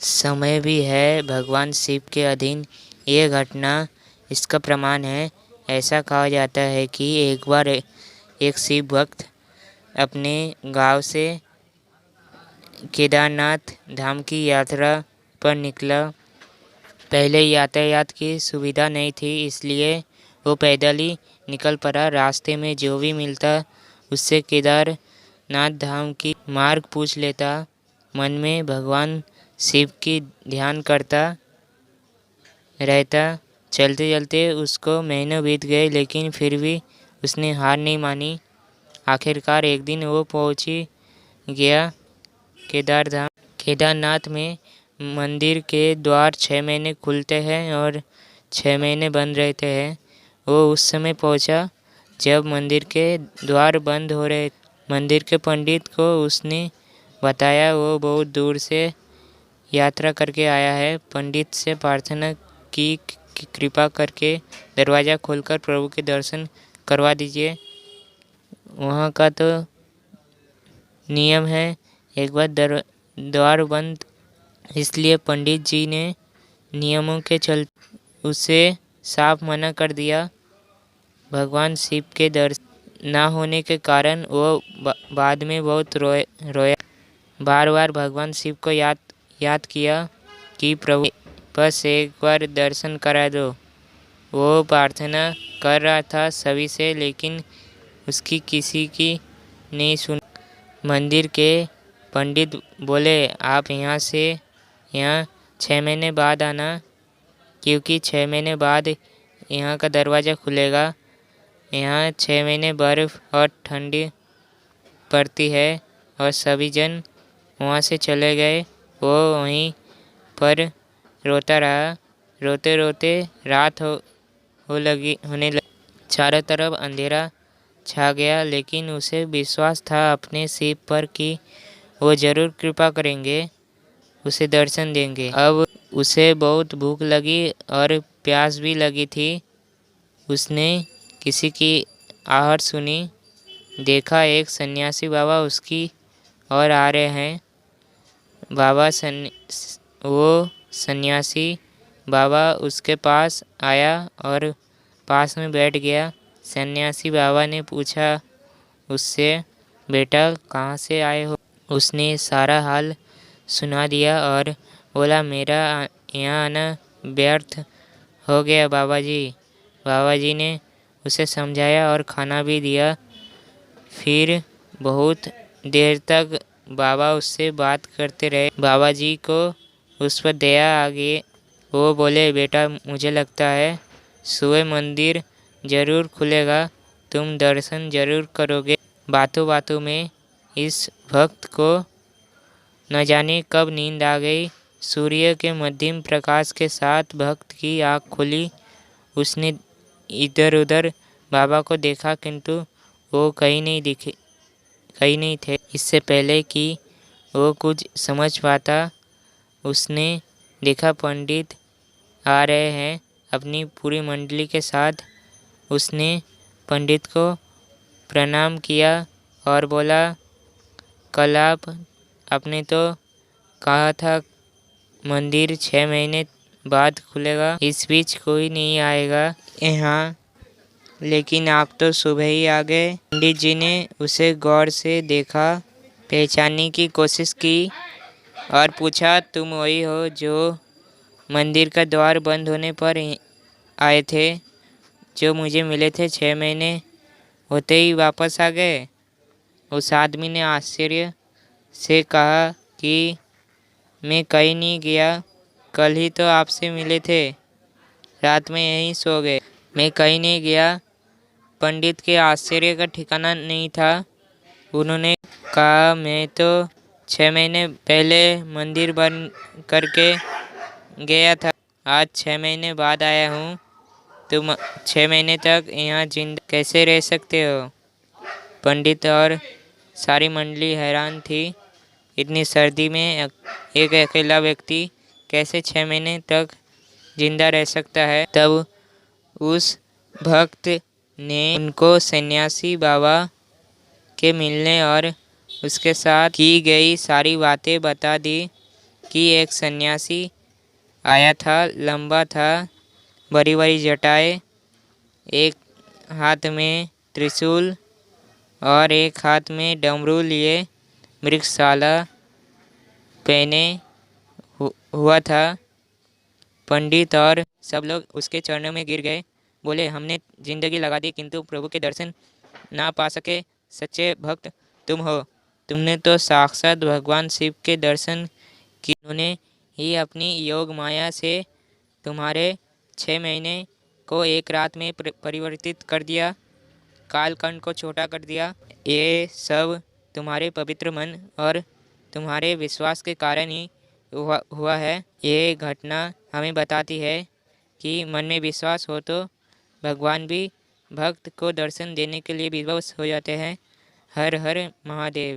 समय भी है भगवान शिव के अधीन। ये घटना इसका प्रमाण है। ऐसा कहा जाता है कि एक बार एक शिव भक्त अपने गांव से केदारनाथ धाम की यात्रा पर निकला। पहले यातायात की सुविधा नहीं थी, इसलिए वो पैदल ही निकल पड़ा। रास्ते में जो भी मिलता उससे केदारनाथ धाम की मार्ग पूछ लेता। मन में भगवान शिव की ध्यान करता रहता। चलते चलते उसको महीनों बीत गए, लेकिन फिर भी उसने हार नहीं मानी। आखिरकार एक दिन वो पहुंची गया केदारधाम। केदारनाथ में मंदिर के द्वार 6 महीने खुलते हैं और 6 महीने बंद रहते हैं। वो उस समय पहुंचा जब मंदिर के द्वार बंद हो रहे। मंदिर के पंडित को उसने बताया वो बहुत दूर से यात्रा करके आया है। पंडित से प्रार्थना की कि कृपा करके दरवाज़ा खोलकर प्रभु के दर्शन करवा दीजिए। वहाँ का तो नियम है, एक बार द्वार बंद, इसलिए पंडित जी ने नियमों के चलते उसे साफ मना कर दिया। भगवान शिव के दर्शन ना होने के कारण वो बाद में बहुत रोया। बार बार भगवान शिव को याद किया कि प्रभु बस एक बार दर्शन करा दो। वो प्रार्थना कर रहा था सभी से, लेकिन उसकी किसी की नहीं सुनी। मंदिर के पंडित बोले, आप यहाँ 6 महीने बाद आना, क्योंकि 6 महीने बाद यहाँ का दरवाज़ा खुलेगा। यहाँ 6 महीने बर्फ़ और ठंडी पड़ती है। और सभी जन वहाँ से चले गए। वो वहीं पर रोता रहा। रोते रोते रात होने लगी। चारों तरफ अंधेरा छा गया, लेकिन उसे विश्वास था अपने शिव पर कि वो जरूर कृपा करेंगे, उसे दर्शन देंगे। अब उसे बहुत भूख लगी और प्यास भी लगी थी। उसने किसी की आहट सुनी। देखा एक सन्यासी बाबा उसकी ओर आ रहे हैं। वो सन्यासी बाबा उसके पास आया और पास में बैठ गया। सन्यासी बाबा ने पूछा उससे, बेटा कहाँ से आए हो? उसने सारा हाल सुना दिया और बोला, मेरा यहाँ आना व्यर्थ हो गया बाबा जी। बाबा जी ने उसे समझाया और खाना भी दिया। फिर बहुत देर तक बाबा उससे बात करते रहे। बाबा जी को उस पर दया आ गई। वो बोले, बेटा मुझे लगता है सुबह मंदिर जरूर खुलेगा, तुम दर्शन जरूर करोगे। बातों बातों में इस भक्त को न जाने कब नींद आ गई। सूर्य के मध्यम प्रकाश के साथ भक्त की आँख खुली। उसने इधर उधर बाबा को देखा, किंतु वो कहीं नहीं थे। इससे पहले कि वो कुछ समझ पाता, उसने देखा पंडित आ रहे हैं अपनी पूरी मंडली के साथ। उसने पंडित को प्रणाम किया और बोला, कल आपने तो कहा था मंदिर 6 महीने बाद खुलेगा, इस बीच कोई नहीं आएगा यहाँ, लेकिन आप तो सुबह ही आ गए। पंडित जी ने उसे गौर से देखा, पहचानने की कोशिश की और पूछा, तुम वही हो जो मंदिर का द्वार बंद होने पर आए थे, जो मुझे मिले थे? 6 महीने होते ही वापस आ गए? उस आदमी ने आश्चर्य से कहा कि मैं कहीं नहीं गया, कल ही तो आपसे मिले थे, रात में यहीं सो गए। मैं कहीं नहीं गया। पंडित के आश्चर्य का ठिकाना नहीं था। उन्होंने कहा, मैं तो 6 महीने पहले मंदिर बंद करके गया था, आज 6 महीने बाद आया हूँ। तुम 6 महीने तक यहाँ जिंदा कैसे रह सकते हो? पंडित और सारी मंडली हैरान थी। इतनी सर्दी में एक अकेला व्यक्ति कैसे 6 महीने तक जिंदा रह सकता है? तब उस भक्त ने उनको सन्यासी बाबा के मिलने और उसके साथ की गई सारी बातें बता दी कि एक सन्यासी आया था, लंबा था, बड़ी बड़ी जटाएं, एक हाथ में त्रिशूल और एक हाथ में डमरू लिए मृगशाला पहने हुआ था। पंडित और सब लोग उसके चरणों में गिर गए, बोले हमने जिंदगी लगा दी किंतु प्रभु के दर्शन ना पा सके। सच्चे भक्त तुम हो, तुमने तो साक्षात भगवान शिव के दर्शन किए। उन्होंने ही अपनी योग माया से तुम्हारे 6 महीने को एक रात में परिवर्तित कर दिया, कालखंड को छोटा कर दिया। ये सब तुम्हारे पवित्र मन और तुम्हारे विश्वास के कारण ही हुआ है। ये घटना हमें बताती है कि मन में विश्वास हो तो भगवान भी भक्त को दर्शन देने के लिए विवश हो जाते हैं। हर हर महादेव।